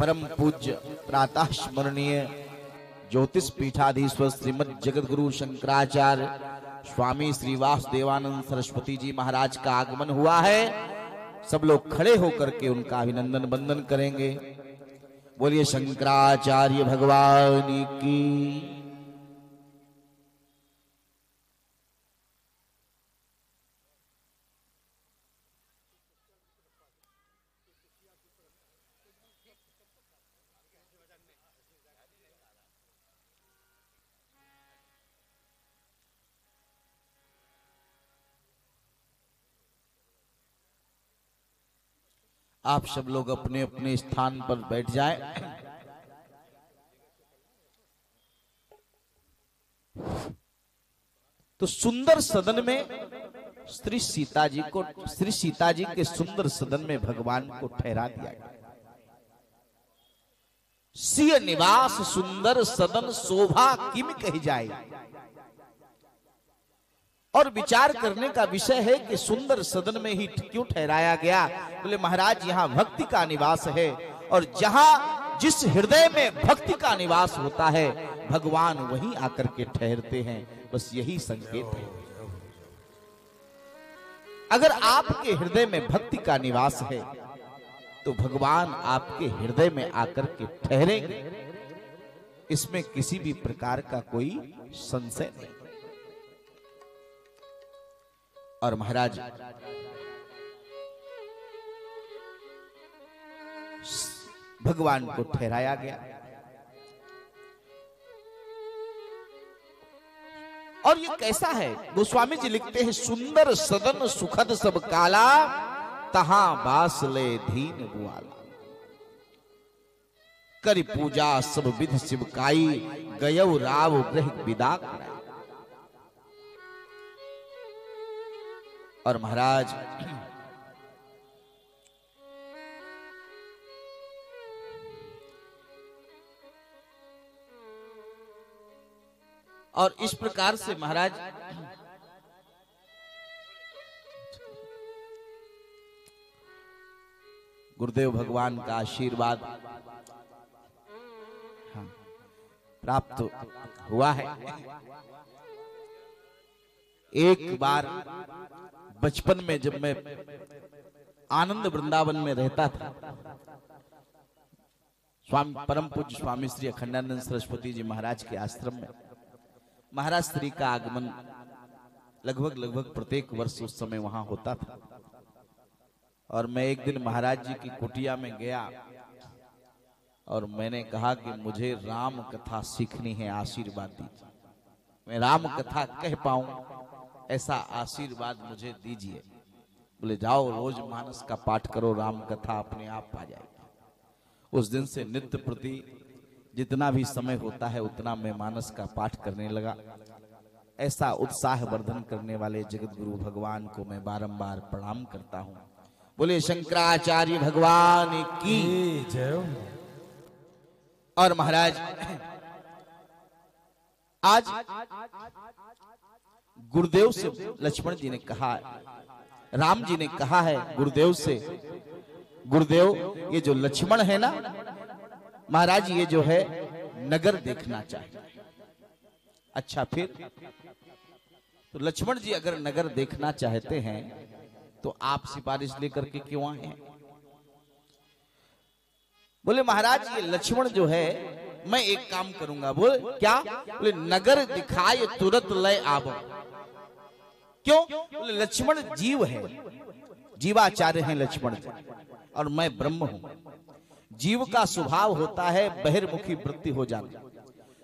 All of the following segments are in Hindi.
परम पूज्य प्रातः स्मरणीय ज्योतिष पीठाधीश्वर श्रीमद जगत गुरु शंकराचार्य स्वामी श्री वासुदेवानंद सरस्वती जी महाराज का आगमन हुआ है। सब लोग खड़े होकर के उनका अभिनंदन वंदन करेंगे। बोलिए शंकराचार्य भगवान की। आप सब लोग अपने अपने स्थान पर बैठ जाएं। तो सुंदर सदन में श्री सीता जी के सुंदर सदन में भगवान को ठहरा दिया गया। सिय निवास सुंदर सदन शोभा किम कही जाए। और विचार करने का विषय है कि सुंदर सदन में ही क्यों ठहराया गया। बोले महाराज यहाँ भक्ति का निवास है, और जहां जिस हृदय में भक्ति का निवास होता है भगवान वहीं आकर के ठहरते हैं। बस यही संकेत है। अगर आपके हृदय में भक्ति का निवास है तो भगवान आपके हृदय में आकर के ठहरेंगे। इसमें किसी भी प्रकार का कोई संशय नहीं। और महाराज भगवान को ठहराया गया। और ये कैसा है, गोस्वामी जी लिखते हैं सुंदर सदन सुखद सब काला तहां बास ले धीन बुआला। करि पूजा सब विधि शिवकाई गयौ राव ग्रह विदा कराई। और महाराज और इस प्रकार से महाराज गुरुदेव भगवान का आशीर्वाद प्राप्त हुआ है। एक बार बचपन में जब मैं आनंद वृंदावन में रहता था, स्वामी परम पूज्य स्वामी श्री अखंडानंद सरस्वती जी महाराज के आश्रम में महाराज श्री का आगमन लगभग प्रत्येक वर्ष उस समय वहां होता था। और मैं एक दिन महाराज जी की कुटिया में गया और मैंने कहा कि मुझे राम कथा सीखनी है, आशीर्वाद दीजिए। मैं राम कथा कह पाऊं ऐसा आशीर्वाद मुझे दीजिए। बोले जाओ रोज मानस का पाठ करो, राम कथा अपने आप आ जाएगी। उस दिन से नित्य प्रति जितना भी समय होता है उतना मैं मानस का पाठ करने लगा। ऐसा उत्साह वर्धन करने वाले जगत गुरु भगवान को मैं बारंबार प्रणाम करता हूँ। बोले शंकराचार्य भगवान की जय। और महाराज आज गुरुदेव से लक्ष्मण जी ने कहा, राम जी ने कहा है गुरुदेव से, गुरुदेव ये जो लक्ष्मण है ना महाराज, ये जो है नगर देखना चाहिए। अच्छा फिर तो लक्ष्मण जी अगर नगर देखना चाहते हैं तो आप सिफारिश लेकर के क्यों आए हैं? बोले महाराज ये लक्ष्मण जो है मैं एक काम करूंगा। बोले क्या? बोले नगर दिखाए तुरंत लय आवो। क्यों? बोले लक्ष्मण जीव है, जीवाचार्य हैं लक्ष्मण जी, और मैं ब्रह्म हूं। जीव का स्वभाव होता है बहिर्मुखी वृत्ति हो जाना।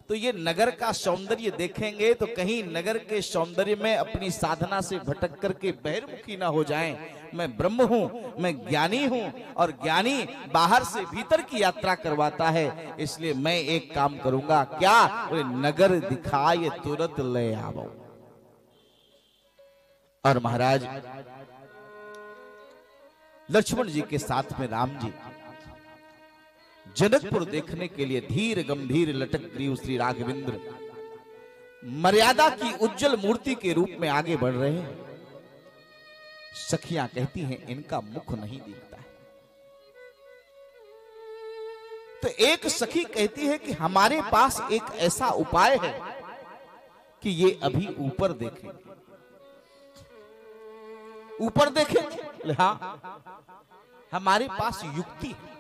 तो ये नगर का सौंदर्य देखेंगे तो कहीं नगर के सौंदर्य में अपनी साधना से भटक करके बहिर्मुखी ना हो जाएं। मैं ब्रह्म हूं, मैं ज्ञानी हूं, और ज्ञानी बाहर से भीतर की यात्रा करवाता है। इसलिए मैं एक काम करूंगा। क्या? नगर दिखाए तुरंत ले आवो। और महाराज लक्ष्मण जी के साथ में राम जी जनकपुर देखने के लिए धीर गंभीर लटक ग्रीव श्री राघवेंद्र मर्यादा की उज्जवल मूर्ति के रूप में आगे बढ़ रहे हैं। सखियां कहती हैं इनका मुख नहीं दिखता है। तो एक सखी कहती है कि हमारे पास एक ऐसा उपाय है कि ये अभी ऊपर देखें। ऊपर देखें? हाँ, हमारे पास युक्ति है।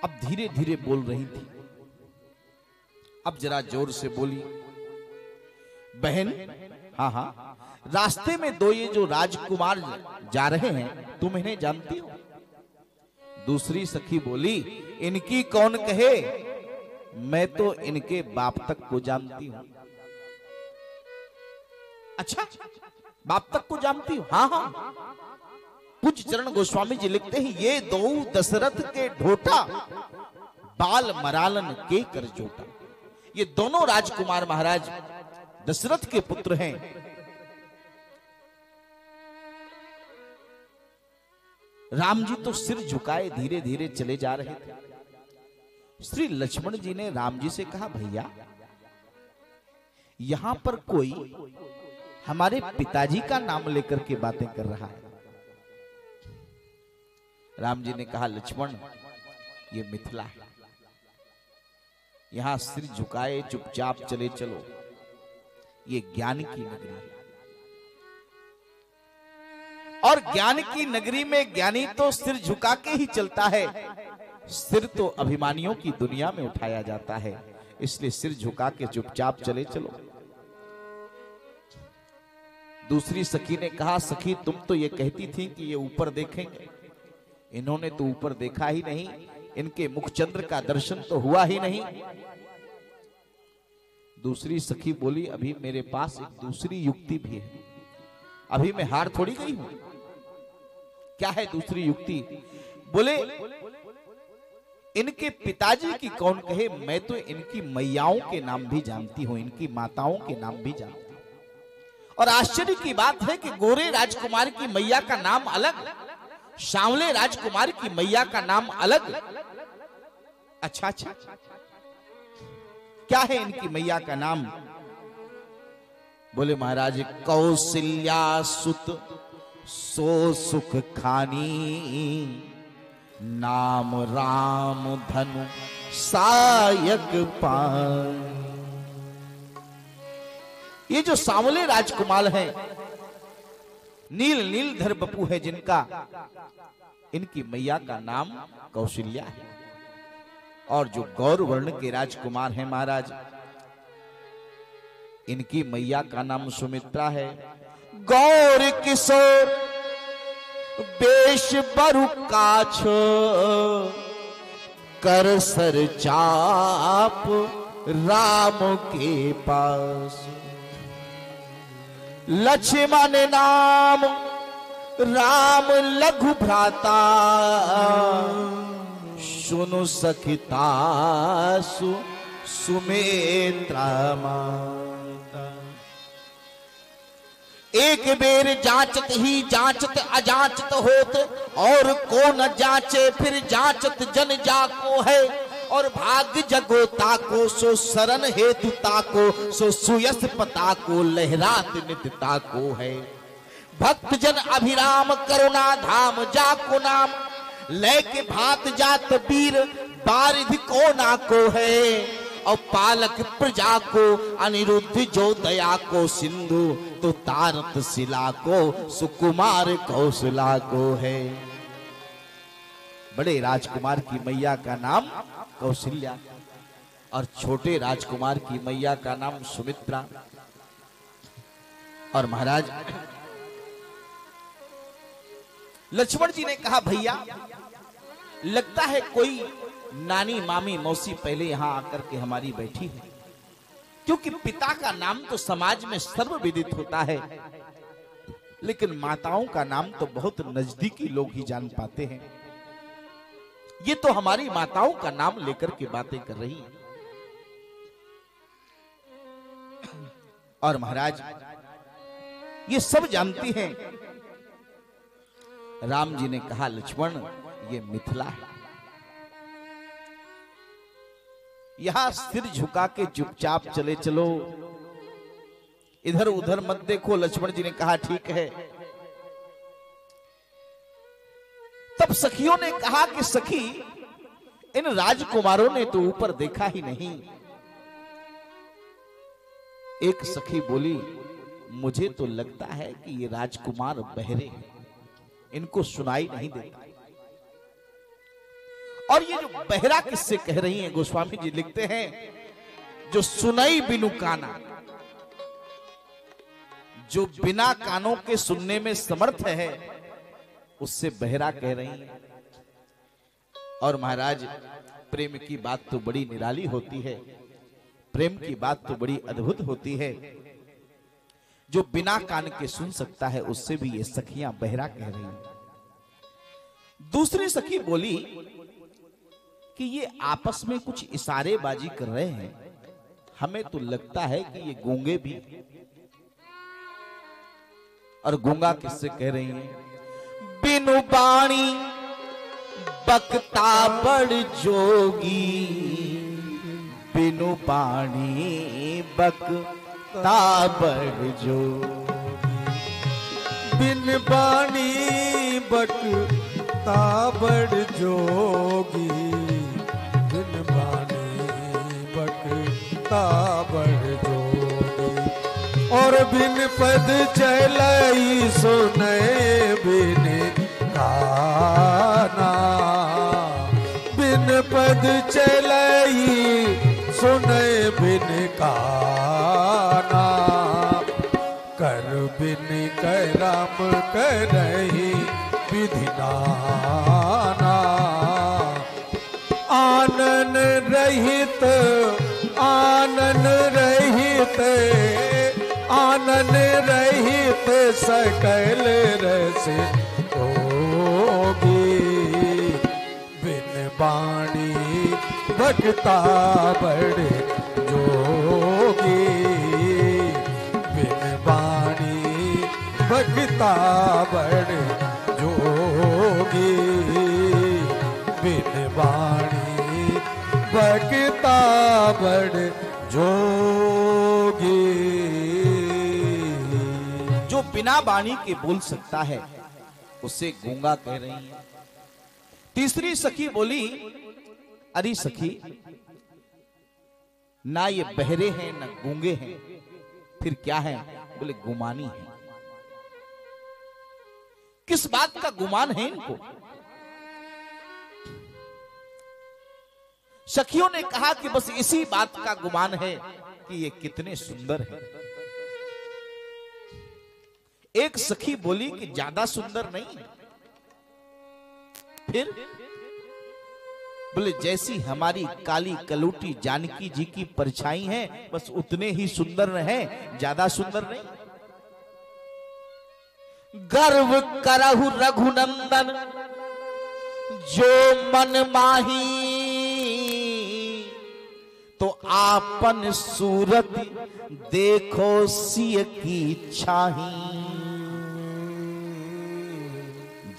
अब धीरे धीरे बोल रही थी, अब जरा जोर से बोली, बहन हाँ हाँ, रास्ते में दो ये जो राजकुमार जा रहे हैं, तुम इन्हें जानती हो? दूसरी सखी बोली, इनकी कौन कहे, मैं तो इनके बाप तक को जानती हूं। अच्छा, बाप तक को जानती हूं? हाँ हाँ। पूज्य चरण गोस्वामी जी लिखते हैं, ये दो दशरथ के ढोटा, बाल मरालन के कर जोटा। ये दोनों राजकुमार महाराज दशरथ के पुत्र हैं। राम जी तो सिर झुकाए धीरे धीरे चले जा रहे थे। श्री लक्ष्मण जी ने राम जी से कहा, भैया यहां पर कोई हमारे पिताजी का नाम लेकर के बातें कर रहा है। राम जी ने कहा, लक्ष्मण ये मिथिला है, यहां सिर झुकाए चुपचाप चले चलो, ये ज्ञान की नगरी है। और ज्ञान की नगरी में ज्ञानी तो सिर झुका के ही चलता है, सिर तो अभिमानियों की दुनिया में उठाया जाता है, इसलिए सिर झुका के चुपचाप चले चलो। दूसरी सखी ने कहा, सखी तुम तो ये कहती थी कि ये ऊपर देखेंगे, इन्होंने तो ऊपर देखा ही नहीं, इनके मुखचंद्र का दर्शन तो हुआ ही नहीं। दूसरी सखी बोली, अभी मेरे पास एक दूसरी युक्ति भी है, अभी मैं हार थोड़ी गई हूं। क्या है दूसरी युक्ति? बोले, इनके पिताजी की कौन कहे, मैं तो इनकी मैयाओं के नाम भी जानती हूं, इनकी माताओं के नाम भी जानती हूं। और आश्चर्य की बात है कि गोरे राजकुमार की मैया का नाम अलग, सांवले राजकुमार की मैया का नाम अलग। अच्छा अच्छा, क्या है इनकी मैया का नाम? बोले, महाराज कौशल्या सुत सो सुख खानी, नाम राम धनु सायक पानी। ये जो सांवले राजकुमार हैं, नील नीलधर बपू है जिनका, इनकी मैया का नाम कौशल्या है। और जो गौर वर्ण के राजकुमार हैं महाराज, इनकी मैया का नाम सुमित्रा है। गौर किशोर बेश बरु काछ, कर सर चाप राम के पास। लक्ष्मण नाम राम लघु भ्राता, सुनु सखिता सुमित्रा माता। एक बेर जांचत ही जांचत अजांचत होत, और को न जांचे फिर जांचत जन जाको है। और भाग्य जगो ताको, सो शरण हेतु ताको, सो सुयस पता को लहरात नित ताको है। भक्त जन अभिराम करुणा धाम जाको नाम, लेके भात जात वीर बारिधि को ना को है। और पालक प्रजा को अनिरुद्ध जो दया को सिंधु, तो तारत शिला को सुकुमार कौशला को है। बड़े राजकुमार की मैया का नाम कौशल्या, और छोटे राजकुमार की मैया का नाम सुमित्रा। और महाराज लक्ष्मण जी ने कहा, भैया लगता है कोई नानी मामी मौसी पहले यहां आकर के हमारी बैठी है, क्योंकि पिता का नाम तो समाज में सर्वविदित होता है, लेकिन माताओं का नाम तो बहुत नजदीकी लोग ही जान पाते हैं। ये तो हमारी माताओं का नाम लेकर के बातें कर रही है। और महाराज ये सब जानती हैं। राम जी ने कहा, लक्ष्मण ये मिथिला है, यहां सिर झुका के चुपचाप चले चलो, इधर उधर मत देखो। लक्ष्मण जी ने कहा, ठीक है। तब सखियों ने कहा कि सखी इन राजकुमारों ने तो ऊपर देखा ही नहीं। एक सखी बोली, मुझे तो लगता है कि ये राजकुमार बहरे हैं, इनको सुनाई नहीं देता। और ये जो बहरा किससे कह रही हैं, गोस्वामी जी लिखते हैं, जो सुनाई बिनु काना, जो बिना कानों के सुनने में समर्थ है, उससे बहरा कह रही हैं। और महाराज, प्रेम की बात तो बड़ी निराली होती है, प्रेम की बात तो बड़ी अद्भुत होती है। जो बिना कान के सुन सकता है, उससे भी ये सखियां बहरा कह रही हैं। दूसरी सखी बोली कि ये आपस में कुछ इशारेबाजी कर रहे हैं, हमें तो लगता है कि ये गूंगे भी। और गूंगा किससे कह रही हैं? बिनु बाणी बकता बड़ जोगी, बिनु बाणी बकता बड़ जोगी, बिन बाणी बकता बड़ जोगी, बिन बाणी बकता बड़ जोगी। और बिन पद चलई सुने बिन काना, बिन पद चलई सुने बिन काना। कर बिन करम करही विधि नाना, आनन रहित आनन रहित आनन रहित सकल रस होगी। बिन बाणी बकता बड़ जोगी, बिन बाणी बकता बड़ जोगी, बिन बाणी बकता बड़ जोगी। जो बिना बाणी के बोल सकता है, उसे गूंगा कह रही है। तीसरी सखी बोली, अरे सखी, ना ये बहरे हैं ना गूंगे हैं, फिर क्या है? बोले गुमानी है। किस बात का गुमान है इनको? सखियों ने कहा कि बस इसी बात का गुमान है कि ये कितने सुंदर हैं। एक सखी बोली कि ज्यादा सुंदर नहीं है। फिर बोले जैसी हमारी काली कलूटी जानकी जी की परछाई है, बस उतने ही सुंदर है, ज्यादा सुंदर नहीं। गर्व करहु रघुनंदन जो मन माही, तो आपन सूरत देखो सिय की छाही।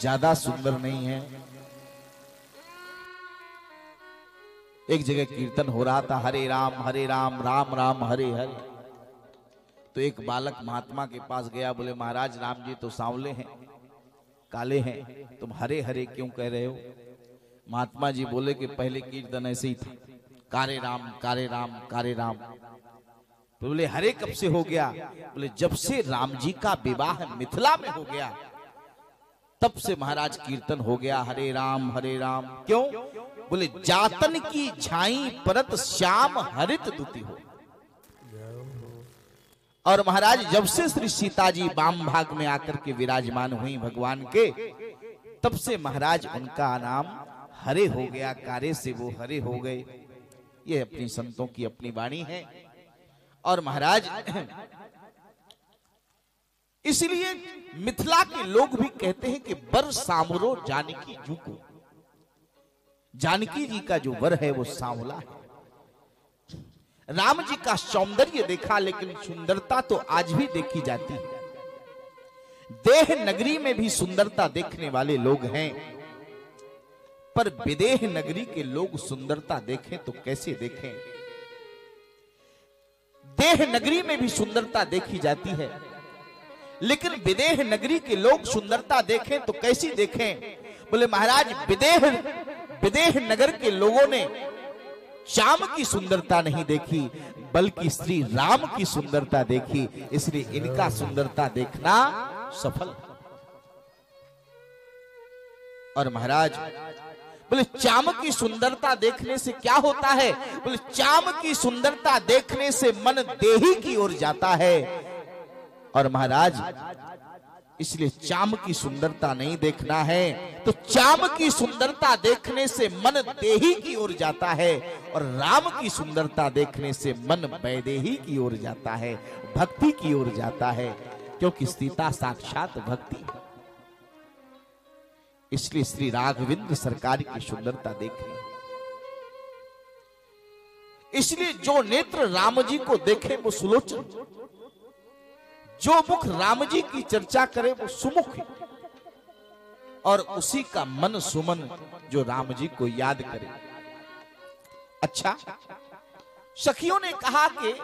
ज्यादा सुंदर नहीं है। एक जगह कीर्तन हो रहा था, हरे राम राम राम हरे हरे। तो एक बालक महात्मा के पास गया, बोले महाराज राम जी तो सांवले हैं, काले हैं, तुम हरे हरे क्यों कह रहे हो? महात्मा जी बोले कि पहले कीर्तन ऐसे ही था, कारे राम कारे राम कारे राम। तो बोले हरे कब से हो गया? बोले जब से राम जी का विवाह मिथिला में हो गया, तब से महाराज कीर्तन हो गया हरे राम हरे राम। क्यों? बोले जातन की झाई परत श्याम हरित दुति हो। और महाराज जब से श्री सीता जी वाम भाग में आकर के विराजमान हुई भगवान के, तब से महाराज उनका नाम हरे हो गया, कारे से वो हरे हो गए। ये अपनी संतों की अपनी वाणी है। और महाराज इसलिए मिथिला के लोग भी कहते हैं कि वर सामरो जानकी जू को। जानकी जी का जो वर है वो सांवला है। राम जी का सौंदर्य देखा, लेकिन सुंदरता तो आज भी देखी जाती है। देह नगरी में भी सुंदरता देखने वाले लोग हैं, पर विदेह नगरी के लोग सुंदरता देखें तो कैसे देखें? देह नगरी में भी सुंदरता देखी जाती है, लेकिन विदेह नगरी के लोग सुंदरता देखें तो कैसी देखें? बोले महाराज विदेह नगर के लोगों ने श्याम की सुंदरता नहीं देखी, बल्कि श्री राम की सुंदरता देखी, इसलिए इनका सुंदरता देखना सफल। और महाराज बोले चाम की सुंदरता देखने से क्या होता है? बोले चाम की सुंदरता देखने से मन देही की ओर जाता है। और महाराज इसलिए चाम की सुंदरता नहीं देखना है, तो चाम की सुंदरता देखने से मन देही की ओर जाता है, और राम की सुंदरता देखने से मन वैदेही की ओर जाता है, भक्ति की ओर जाता है, क्योंकि सीता साक्षात भक्ति है। इसलिए श्री राघवेंद्र सरकार की सुंदरता देखनी। इसलिए जो नेत्र राम जी को देखे वो सुलोचन, जो मुख राम जी की चर्चा करे वो सुमुख, और उसी का मन सुमन जो राम जी को याद करे। अच्छा, सखियों ने कहा कि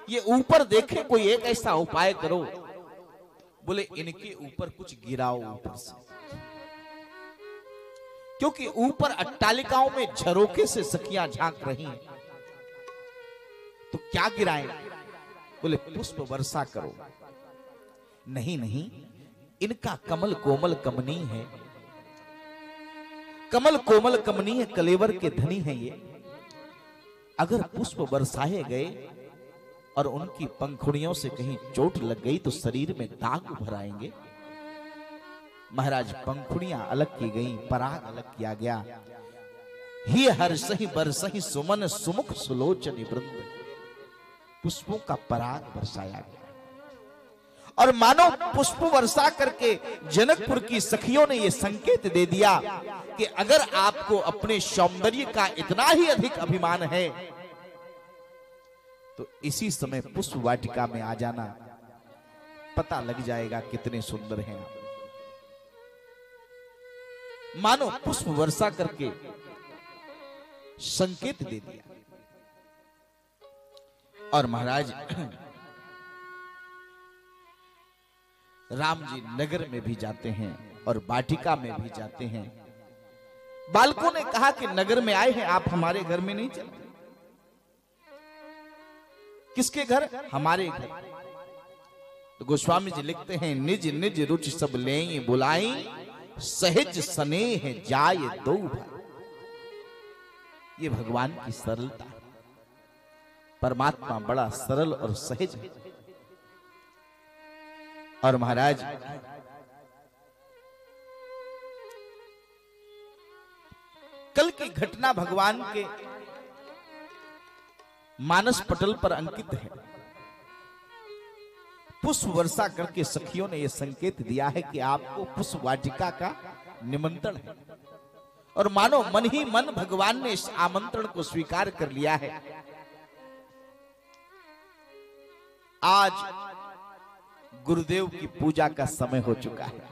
ये ऊपर देखे, कोई एक ऐसा उपाय करो। बोले इनके ऊपर कुछ गिराओ ऊपर से, क्योंकि ऊपर अट्टालिकाओं में झरोखे से सखियां झांक रही हैं। तो क्या गिराएं? बोले पुष्प वर्षा करो। नहीं नहीं, इनका कमल कोमल कमनीय है, कमल कोमल कमनीय कलेवर के धनी है ये। अगर पुष्प बरसाए गए और उनकी पंखुड़ियों से कहीं चोट लग गई तो शरीर में दाग उभर आएंगे। महाराज पंखुड़ियां अलग की गई, पराग अलग किया गया। ही हर सही बरसही सुमन सुमुख सुलोचनी वृंद, पुष्पों का पराग बरसाया गया। और मानो पुष्प वर्षा करके जनकपुर की सखियों ने यह संकेत दे दिया कि अगर आपको अपने सौंदर्य का इतना ही अधिक अभिमान है तो इसी समय पुष्प वाटिका में आ जाना, पता लग जाएगा कितने सुंदर हैं आप। मानो पुष्प वर्षा करके संकेत दे दिया। और महाराज राम जी नगर में भी जाते हैं और वाटिका में भी जाते हैं। बालकों ने कहा कि नगर में आए हैं आप, हमारे घर में नहीं चलते। किसके घर? हमारे घर। तो गोस्वामी जी लिखते हैं, निज निज रुचि सब लें बुलाई, सहज स्नेह जाय दो भाई। ये भगवान की सरलता है। परमात्मा बड़ा सरल और सहज है। और महाराज कल की घटना भगवान के मानस पटल पर अंकित है। पुष्प वर्षा करके सखियों ने यह संकेत दिया है कि आपको पुष्प वाटिका का निमंत्रण है। और मानो मन ही मन भगवान ने इस आमंत्रण को स्वीकार कर लिया है। आज गुरुदेव की पूजा का समय हो चुका है।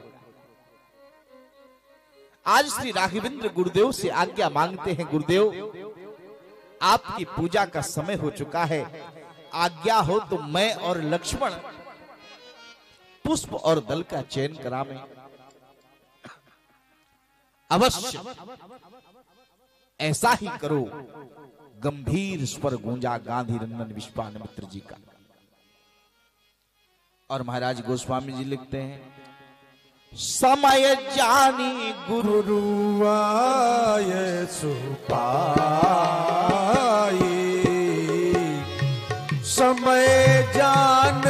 आज श्री राघवेंद्र गुरुदेव से आज्ञा मांगते हैं, गुरुदेव आपकी पूजा का समय हो चुका है, आज्ञा हो तो मैं और लक्ष्मण पुष्प और दल का चयन करावें। अवश्य ऐसा ही करो। गंभीर स्वर गूंजा गांधी नंदन विश्वामित्र जी का। और महाराज गोस्वामी जी लिखते हैं, समय जानी गुरु आए सुपाई, समय जान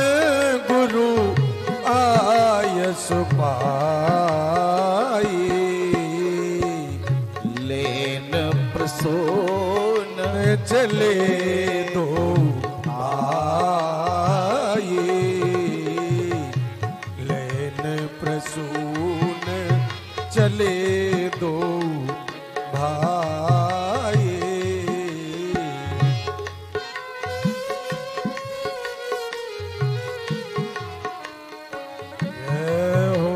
गुरु आय सुपाई, लेन प्रसोन चले दो भाई, लेन प्रसून चले दो भाई। जय हो।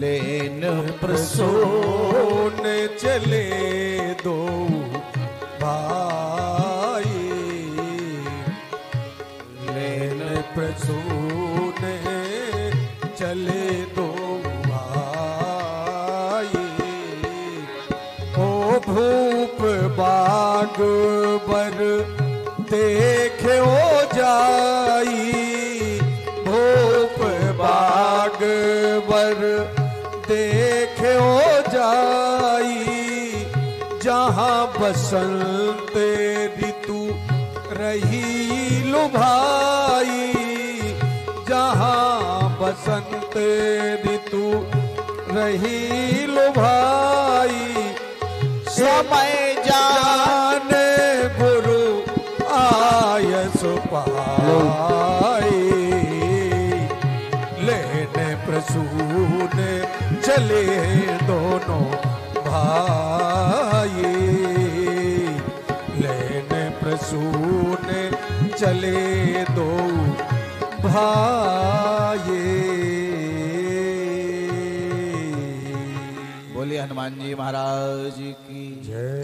लेन प्रसून चले दो भाई, लेन प्रसून चले दो भाई। ओ भूप बाग बर देखे ओ जाई, भूप बाग बर देखे ओ जाई। जहाँ बसंत ऋतु रही लुभाई, जहाँ बसंत ऋतु रही लुभाई। समय जाने गुरु आयस पाई, लेने प्रसून चले दोनों भाई, लेने प्रसून चले दो भाई। बोले हनुमान जी महाराज की जय।